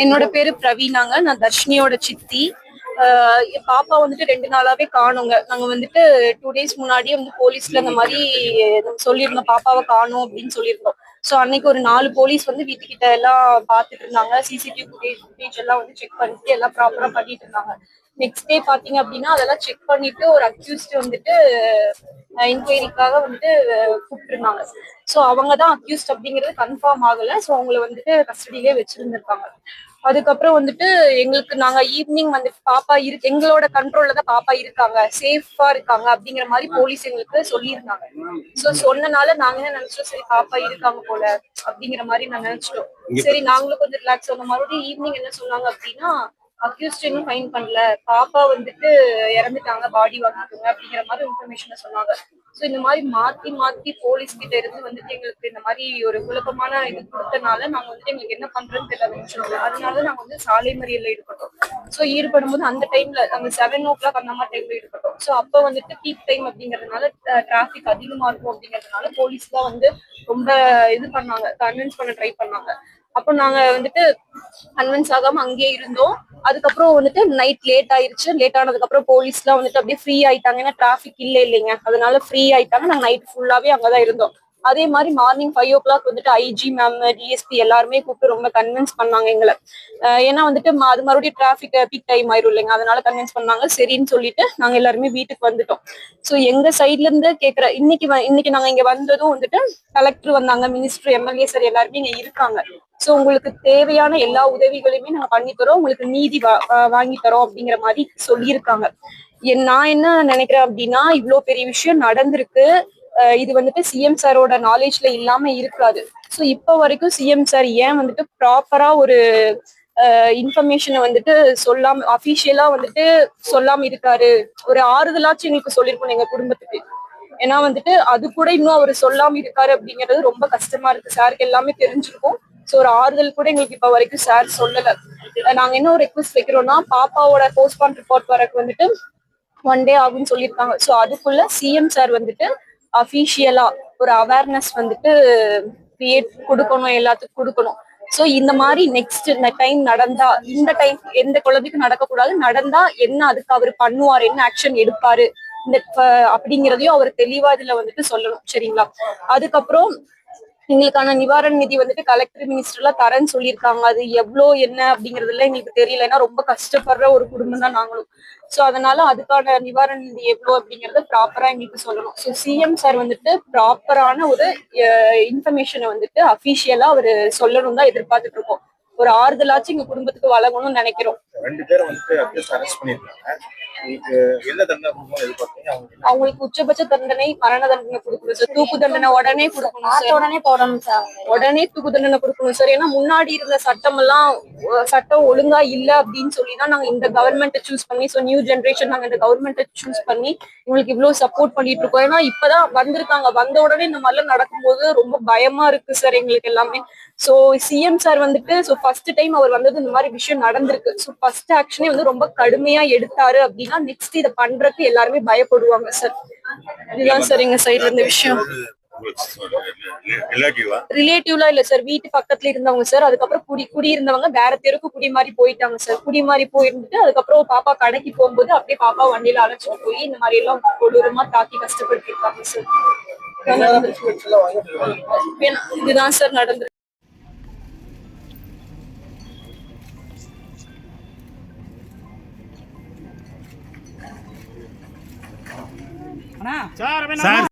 என்னோட பேரு பிரவீனாங்க. நான் தர்ஷினியோட சித்தி. பாப்பா வந்துட்டு 2 நாளாவே காணோங்க. நாங்க வந்துட்டு 2 டேஸ் முன்னாடியே வந்து போலீஸ்ல இந்த மாதிரி சொல்லியிருந்தோம், பாப்பாவை காணோம் அப்படின்னு சொல்லியிருந்தோம். ஸோ அன்னைக்கு ஒரு 4 போலீஸ் வந்து வீட்டுக்கிட்ட எல்லாம் பார்த்துட்டு இருந்தாங்க. சிசிடிவி ஃபுட்டேஜ் எல்லாம் வந்து செக் பண்ணிட்டு எல்லாம் ப்ராப்பரா பண்ணிட்டு இருந்தாங்க. நெக்ஸ்ட் டே பாத்தீங்க அப்படின்னா அதெல்லாம் செக் பண்ணிட்டு ஒரு அக்யூஸ்ட் வந்துட்டு என்கொயரிக்காக வந்துட்டு கூப்பிட்டுருந்தாங்க. ஸோ அவங்க தான் அக்யூஸ்ட் அப்படிங்கிறது கன்ஃபார்ம் ஆகல. ஸோ அவங்கள வந்துட்டு கஸ்டடியிலே வச்சிருந்திருக்காங்க. அதுக்கப்புறம் வந்துட்டு எங்களுக்கு நாங்க ஈவினிங் வந்து பாப்பா இருக்கு, எங்களோட கண்ட்ரோல்ல தான் பாப்பா இருக்காங்க, சேஃபா இருக்காங்க அப்படிங்கிற மாதிரி போலீஸ் எங்களுக்கு சொல்லியிருந்தாங்க. ஸோ சொன்னனால நாங்க என்ன நினைச்சோம், சரி பாப்பா இருக்காங்க போல அப்படிங்கிற மாதிரி நான் நினைச்சிட்டோம். சரி நாங்களும் கொஞ்சம் ரிலாக்ஸ் ஆன மறுபடியும் ஈவினிங் என்ன சொன்னாங்க அப்படின்னா, அக்யூஸ்ட் இன்னும் ஃபைன் பண்ணல, பாப்பா வந்துட்டு இறந்துட்டாங்க, பாடி வாங்கிக்கோங்க அப்படிங்கிற மாதிரி இன்ஃபர்மேஷன் சொன்னாங்க. ஸோ இந்த மாதிரி மாத்தி மாத்தி போலீஸ் கிட்ட இருந்து வந்துட்டு எங்களுக்கு இந்த மாதிரி ஒரு குழப்பமான இது கொடுத்தனால நாங்க வந்துட்டு எங்களுக்கு என்ன பண்றதுன்னு தெரியல. அதனால நாங்க வந்து சாலை மறியல்ல ஈடுபட்டோம். ஸோ ஈடுபடும் போது அந்த டைம்ல அந்த 7 o'clock அந்த மாதிரி டைம்ல ஈடுபட்டோம். ஸோ அப்ப வந்துட்டு பீக் டைம் அப்படிங்கறதுனால டிராபிக் அதிகமா இருக்கும் அப்படிங்கறதுனால போலீஸ் தான் வந்து ரொம்ப இது பண்ணாங்க, கன்வின்ஸ் பண்ண ட்ரை பண்ணாங்க. அப்போ நாங்க வந்துட்டு கன்வின்ஸ் ஆகாம அங்கேயே இருந்தோம். அதுக்கப்புறம் வந்துட்டு நைட் லேட் ஆயிருச்சு. லேட் ஆனதுக்கு அப்புறம் போலீஸ் எல்லாம் வந்துட்டு அப்படியே ஃப்ரீ ஆயிட்டாங்க. ஏன்னா டிராபிக் இல்லைங்க, அதனால ஃப்ரீ ஆயிட்டாங்க. நாங்க நைட் ஃபுல்லாவே அங்கதான் இருந்தோம். அதே மாதிரி மார்னிங் 5 o'clock வந்துட்டு ஐஜி மேம், டிஎஸ்பி எல்லாருமே கூப்பிட்டு ரொம்ப கன்வின்ஸ் பண்ணாங்க எங்களை. ஏன்னா வந்துட்டு அது மறுபடியும் டிராபிக் பீக் டைம் ஆயிரும் இல்லைங்க, அதனால கன்வின்ஸ் பண்ணாங்க. சரின்னு சொல்லிட்டு நாங்க எல்லாருமே வீட்டுக்கு வந்துட்டோம். ஸோ எங்க சைட்ல இருந்து கேட்கிற இன்னைக்கு நாங்க இங்க வந்ததும் வந்துட்டு கலெக்டர் வந்தாங்க, மினிஸ்டர், எம்எல்ஏ சார் எல்லாருமே இங்க இருக்காங்க. சோ உங்களுக்கு தேவையான எல்லா உதவிகளையுமே நாங்க பண்ணி தரோம், உங்களுக்கு நீதி வாங்கி தரோம் அப்படிங்கிற மாதிரி சொல்லியிருக்காங்க. நான் என்ன நினைக்கிறேன் அப்படின்னா, இவ்வளவு பெரிய விஷயம் நடந்திருக்கு, இது வந்துட்டு சிஎம் சாரோட நாலேஜ்ல இல்லாம இருக்காது. ஸோ இப்ப வரைக்கும் சிஎம் சார் ஏன் வந்துட்டு ப்ராப்பரா ஒரு இன்ஃபர்மேஷனை வந்துட்டு சொல்லாம, அபிஷியலா வந்துட்டு சொல்லாம இருக்காரு? ஒரு ஆறுதலாச்சும் எங்களுக்கு சொல்லியிருக்கணும் எங்க குடும்பத்துக்கு. ஏன்னா வந்துட்டு அது கூட இன்னும் அவர் சொல்லாம இருக்காரு அப்படிங்கிறது ரொம்ப கஷ்டமா இருக்கு. சாருக்கு எல்லாமே தெரிஞ்சிருக்கும். ஸோ ஒரு ஆறுதல் கூட எங்களுக்கு இப்ப வரைக்கும் சார் சொல்லல. நாங்க என்ன ஒரு ரெக்வஸ்ட் வைக்கிறோம்னா, பாப்பாவோட போஸ்ட்மார்டம் ரிப்போர்ட் வரக்கு வந்துட்டு 1 day ஆகும்னு சொல்லியிருக்காங்க. ஸோ அதுக்குள்ள சிஎம் சார் வந்துட்டு அபிஷியலா ஒரு அவேர்னஸ் வந்துட்டு கிரியேட் கொடுக்கணும், எல்லாத்துக்கும் கொடுக்கணும். ஸோ இந்த மாதிரி நெக்ஸ்ட் டைம் நடந்தா, இந்த டைம் எந்த குழந்தைக்கும் நடக்கக்கூடாது, நடந்தா என்ன அதுக்கு அவர் பண்ணுவார், என்ன ஆக்ஷன் எடுப்பாரு இந்த அப்படிங்கிறதையும் அவர் தெளிவா இதுல வந்துட்டு சொல்லணும். சரிங்களா? அதுக்கப்புறம் எங்களுக்கான நிவாரண நிதி வந்துட்டு கலெக்டர், மினிஸ்டர் எல்லாம் தரேன்னு சொல்லியிருக்காங்க. அது எவ்வளோ என்ன அப்படிங்கறதுல எங்களுக்கு தெரியல. ஏன்னா ரொம்ப கஷ்டப்படுற ஒரு குடும்பம் தான் நாங்களும். சோ அதனால அதுக்கான நிவாரண நிதி எவ்வளோ அப்படிங்கறத ப்ராப்பரா எங்களுக்கு சொல்லணும். ஸோ சிஎம் சார் வந்துட்டு ப்ராப்பரான ஒரு இன்ஃபர்மேஷனை வந்துட்டு அபிஷியலா அவரு சொல்லணும் தான் எதிர்பார்த்துட்டு இருக்கோம். ஒரு ஆறுதலாச்சும் எங்க குடும்பத்துக்கு வழங்கணும்னு நினைக்கிறோம். 2 பேரும் வந்துட்டு அரெஸ்ட் பண்ணிருக்காங்க. அவங்களுக்கு உச்சபட்ச தண்டனை மரண தண்டனை கொடுக்கணும் சார். தூக்கு தண்டனை உடனே கொடுக்கணும் சார். உடனே போடணும் சார். உடனே தூக்கு தண்டனை கொடுக்கணும் சார். ஏன்னா முன்னாடி இருந்த சட்டம் ஒழுங்கா இல்ல அப்படின்னு சொல்லிதான் நாங்க இந்த கவர்மெண்ட்டை சூஸ் பண்ணி, ஸோ நியூ ஜென்ரேஷன் நாங்க இந்த கவர்மெண்ட்டை சூஸ் பண்ணி இவங்களுக்கு இவ்வளவு சப்போர்ட் பண்ணிட்டு இருக்கோம். ஏன்னா இப்பதான் வந்திருக்காங்க, வந்த உடனே இந்த மாதிரிலாம் நடக்கும்போது ரொம்ப பயமா இருக்கு சார் எங்களுக்கு எல்லாமே. சோ சிஎம் சார் வந்துட்டு ஃபர்ஸ்ட் டைம் அவர் வந்தது இந்த மாதிரி விஷயம் நடந்திருக்கு. ஸோ ஃபர்ஸ்ட் ஆக்ஷனே வந்து ரொம்ப கடுமையா எடுத்தாரு அப்படின்னா நெக்ஸ்ட் இதை பண்றதுக்கு எல்லாருமே பயப்படுவாங்க சார். இதுதான் சார் எங்க சைட்ல இருந்த விஷயம். ரிலேட்டிவ்லாம் இல்ல சார், வீட்டு பக்கத்துல இருந்தவங்க சார். அதுக்கப்புறம் குடி இருந்தவங்க வேற தெருக்கு குடி மாதிரி போயிட்டாங்க சார். குடி மாதிரி போயிருந்துட்டு அதுக்கப்புறம் பாப்பா கடைக்கு போகும்போது அப்படியே பாப்பா வண்டியில அழைச்சிட்டு போய் இந்த மாதிரி எல்லாம் கொடூரமா தாக்கி கஷ்டப்படுத்தி இருக்காங்க சார். இதுதான் சார் நடந்திருக்கு. சார்